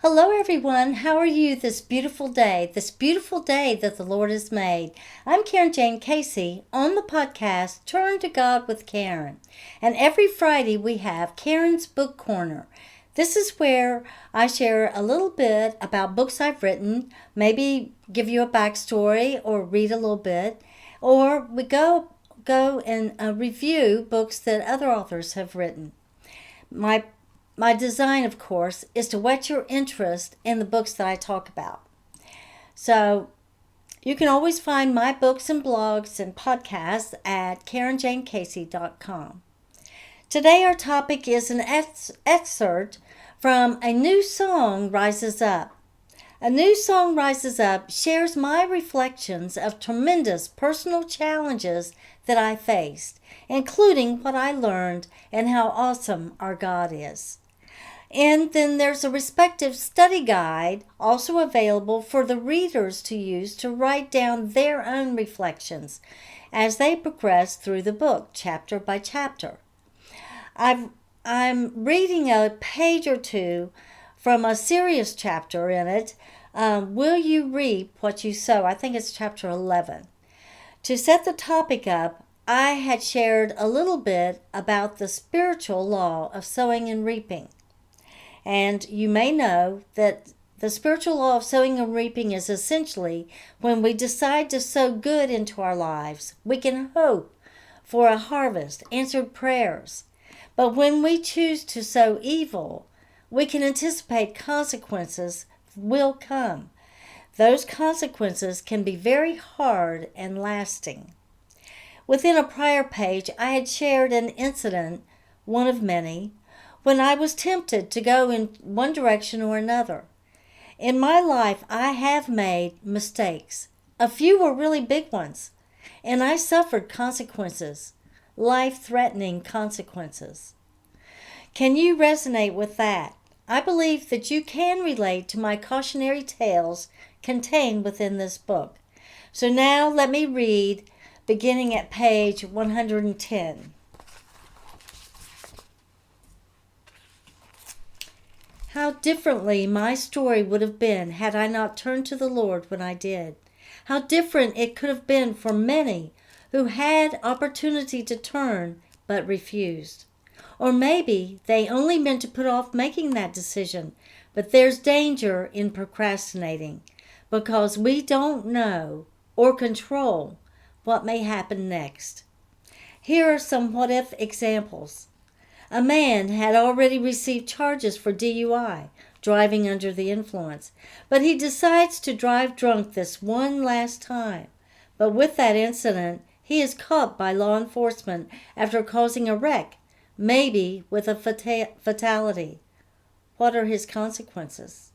Hello, everyone. How are you this beautiful day that the Lord has made? I'm Karen Jane Casey on the podcast Turn to God with Carin. And every Friday we have Carin's Book Corner. This is where I share a little bit about books I've written, maybe give you a backstory or read a little bit, or we go and review books that other authors have written. My design, of course, is to whet your interest in the books that I talk about. So you can always find my books and blogs and podcasts at carinjanecasey.com. Today our topic is an excerpt from A New Song Rises Up. A New Song Rises Up shares my reflections of tremendous personal challenges that I faced, including what I learned and how awesome our God is. And then there's a respective study guide also available for the readers to use to write down their own reflections as they progress through the book, chapter by chapter. I'm reading a page or two from a serious chapter in it. Will you reap what you sow? I think it's chapter 11. To set the topic up, I had shared a little bit about the spiritual law of sowing and reaping. And you may know that the spiritual law of sowing and reaping is essentially when we decide to sow good into our lives, we can hope for a harvest, answered prayers. But when we choose to sow evil, we can anticipate consequences will come. Those consequences can be very hard and lasting. Within a prior page, I had shared an incident, one of many, when I was tempted to go in one direction or another. In my life, I have made mistakes. A few were really big ones, and I suffered consequences, life-threatening consequences. Can you resonate with that? I believe that you can relate to my cautionary tales contained within this book. So now let me read, beginning at page 110. How differently my story would have been had I not turned to the Lord when I did. How different it could have been for many who had opportunity to turn but refused. Or maybe they only meant to put off making that decision, but there's danger in procrastinating because we don't know or control what may happen next. Here are some what-if examples. A man had already received charges for DUI, driving under the influence, but he decides to drive drunk this one last time. But with that incident, he is caught by law enforcement after causing a wreck, maybe with a fatality. What are his consequences?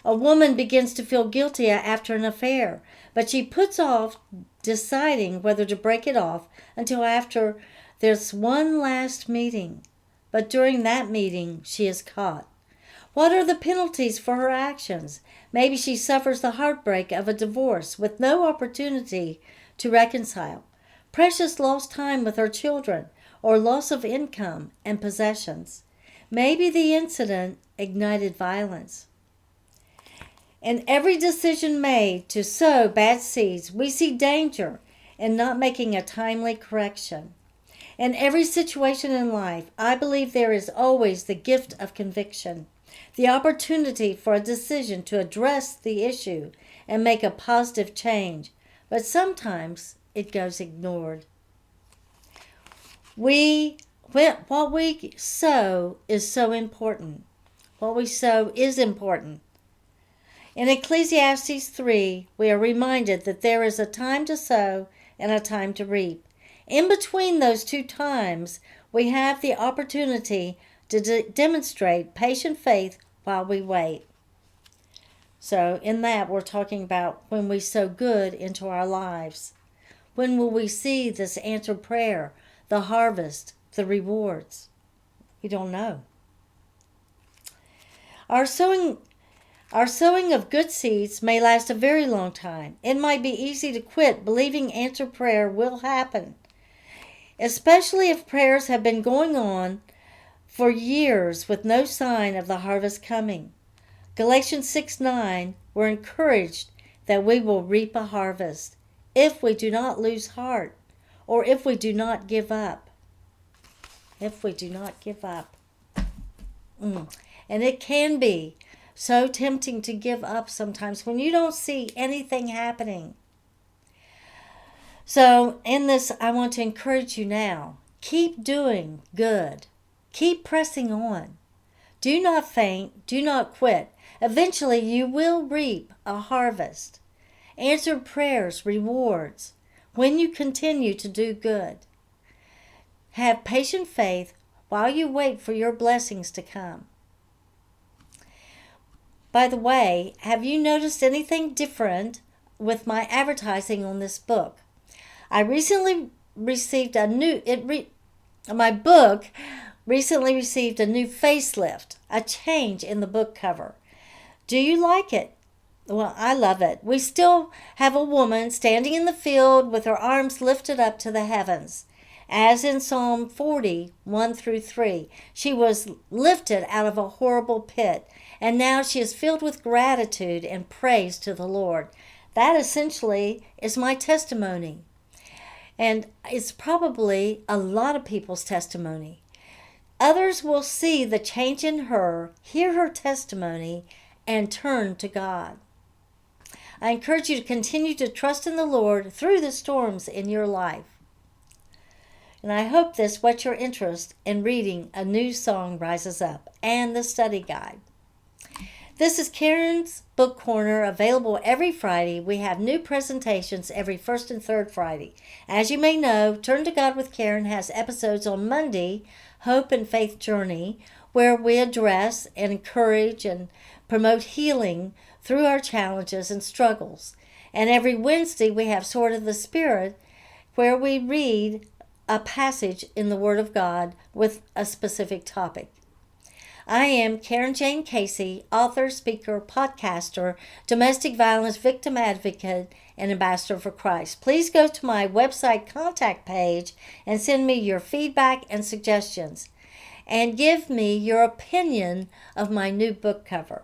A woman begins to feel guilty after an affair, but she puts off deciding whether to break it off until after there's one last meeting, but during that meeting, she is caught. What are the penalties for her actions? Maybe she suffers the heartbreak of a divorce with no opportunity to reconcile, precious lost time with her children, or loss of income and possessions. Maybe the incident ignited violence. In every decision made to sow bad seeds, we see danger in not making a timely correction. In every situation in life, I believe there is always the gift of conviction, the opportunity for a decision to address the issue and make a positive change, but sometimes it goes ignored. What we sow is so important. What we sow is important. In Ecclesiastes 3, we are reminded that there is a time to sow and a time to reap. In between those two times, we have the opportunity to demonstrate patient faith while we wait. So in that, we're talking about when we sow good into our lives. When will we see this answered prayer, the harvest, the rewards? We don't know. Our sowing of good seeds may last a very long time. It might be easy to quit believing answered prayer will happen, especially if prayers have been going on for years with no sign of the harvest coming. Galatians 6:9, we're encouraged that we will reap a harvest if we do not lose heart, or if we do not give up. If we do not give up. And it can be so tempting to give up sometimes when you don't see anything happening. So in this, I want to encourage you now. Keep doing good. Keep pressing on. Do not faint. Do not quit. Eventually you will reap a harvest. Answered prayers, rewards, when you continue to do good. Have patient faith while you wait for your blessings to come. By the way, have you noticed anything different with my advertising on this book? I recently received my book recently received a new facelift, a change in the book cover. Do you like it? Well, I love it. We still have a woman standing in the field with her arms lifted up to the heavens. As in Psalm 40, 1-3, she was lifted out of a horrible pit, and now she is filled with gratitude and praise to the Lord. That essentially is my testimony. And it's probably a lot of people's testimony. Others will see the change in her, hear her testimony, and turn to God. I encourage you to continue to trust in the Lord through the storms in your life. And I hope this whets your interest in reading A New Song Rises Up and the study guide. This is Carin's Book Corner, available every Friday. We have new presentations every first and third Friday. As you may know, Turn to God with Carin has episodes on Monday, Hope and Faith Journey, where we address and encourage and promote healing through our challenges and struggles. And every Wednesday we have Sword of the Spirit, where we read a passage in the Word of God with a specific topic. I am Carin Jane Casey, author, speaker, podcaster, domestic violence victim advocate, and ambassador for Christ. Please go to my website contact page and send me your feedback and suggestions, and give me your opinion of my new book cover.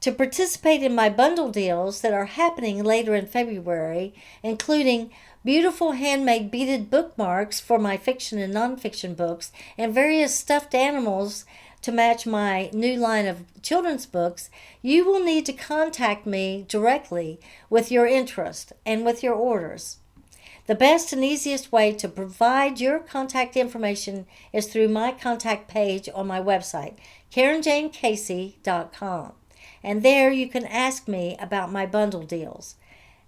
To participate in my bundle deals that are happening later in February, including beautiful handmade beaded bookmarks for my fiction and nonfiction books, and various stuffed animals to match my new line of children's books, you will need to contact me directly with your interest and with your orders. The best and easiest way to provide your contact information is through my contact page on my website, CarinJaneCasey.com. And there you can ask me about my bundle deals.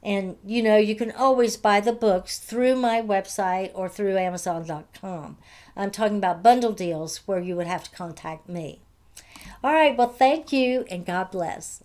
And you can always buy the books through my website or through Amazon.com. I'm talking about bundle deals where you would have to contact me. All right, well, thank you and God bless.